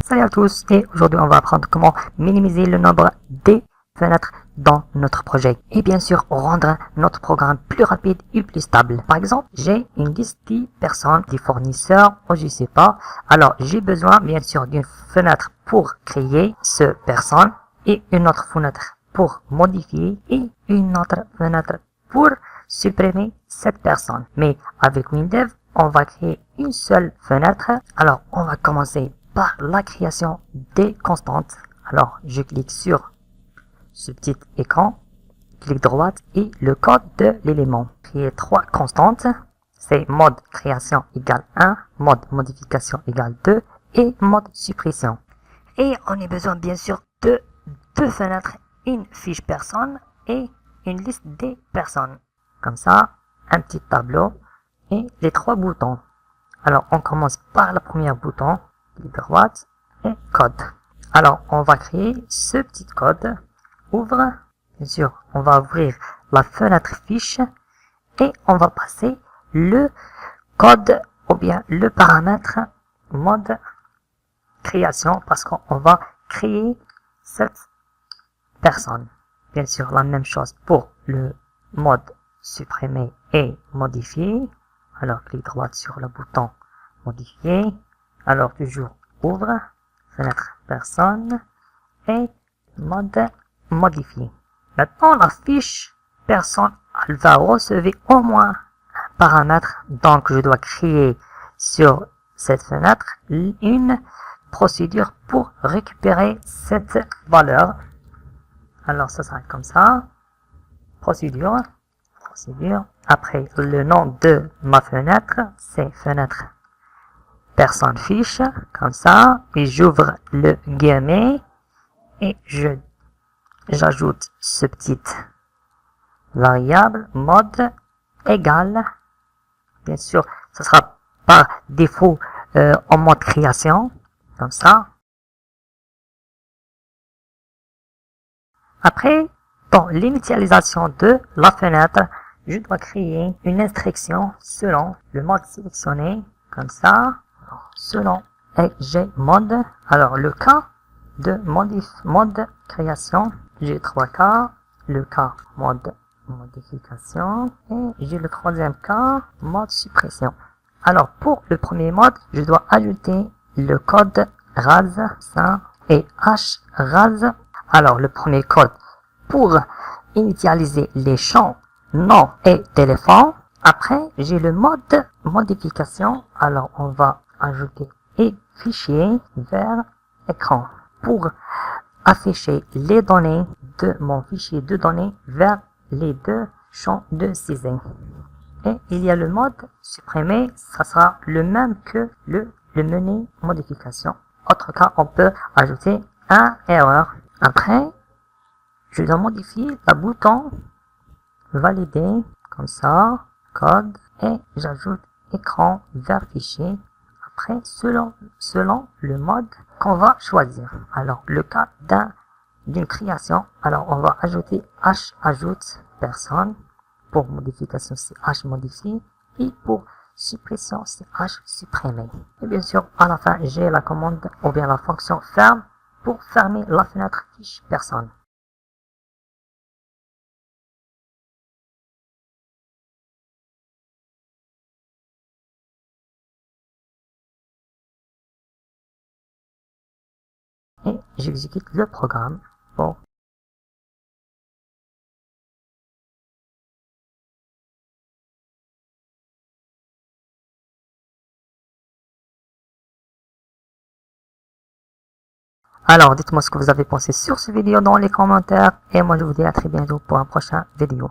Salut à tous et aujourd'hui on va apprendre comment minimiser le nombre des fenêtres dans notre projet et bien sûr rendre notre programme plus rapide et plus stable. Par exemple, j'ai une liste de personnes, des fournisseurs ou je sais pas. Alors j'ai besoin bien sûr d'une fenêtre pour créer ce personne et une autre fenêtre pour modifier et une autre fenêtre pour supprimer cette personne. Mais avec WinDev, on va créer une seule fenêtre. Alors on va commencer par la création des constantes. Alors, je clique sur ce petit écran, clic droit et le code de l'élément. Créer trois constantes, c'est mode création égale 1, mode modification égale 2 et mode suppression. Et on a besoin bien sûr de deux fenêtres, une fiche personne et une liste des personnes. Comme ça, un petit tableau et les trois boutons. Alors, on commence par le premier bouton. Clic droit et code. Alors, on va créer ce petit code. Ouvre. Bien sûr, on va ouvrir la fenêtre fiche et on va passer le code ou bien le paramètre mode création parce qu'on va créer cette personne. Bien sûr, la même chose pour le mode supprimer et modifier. Alors, clic droit sur le bouton modifier. Alors, toujours ouvre, fenêtre personne et mode modifier. Maintenant, la fiche personne, elle va recevoir au moins un paramètre. Donc, je dois créer sur cette fenêtre une procédure pour récupérer cette valeur. Alors, ça sera comme ça. Procédure. Après, le nom de ma fenêtre, c'est fenêtre personne fiche, comme ça, et j'ouvre le guillemet et j'ajoute ce petit variable mode égal. Bien sûr, ce sera par défaut en mode création, comme ça. Après, dans l'initialisation de la fenêtre, je dois créer une instruction selon le mode sélectionné, comme ça. Selon j'ai mode, alors le cas de mode création, j'ai trois cas, le cas mode modification et j'ai le troisième cas mode suppression. Alors pour le premier mode, je dois ajouter le code RAS ça et HRAS. Alors le premier code pour initialiser les champs nom et téléphone. Après j'ai le mode modification, alors on va ajouter et fichier vers écran pour afficher les données de mon fichier de données vers les deux champs de ciseaux. Et il y a le mode supprimer, ça sera le même que le menu modification. Autre cas, on peut ajouter un erreur. Après, je dois modifier le bouton valider comme ça, code et j'ajoute écran vers fichier. Après, selon le mode qu'on va choisir. Alors, le cas d'une création, alors on va ajouter h ajoute personne. Pour modification, c'est h modifie. Et pour suppression, c'est h supprimer. Et bien sûr, à la fin, j'ai la commande ou bien la fonction ferme pour fermer la fenêtre fiche personne. Et j'exécute le programme pour alors dites-moi ce que vous avez pensé sur cette vidéo dans les commentaires et moi je vous dis à très bientôt pour un prochain vidéo.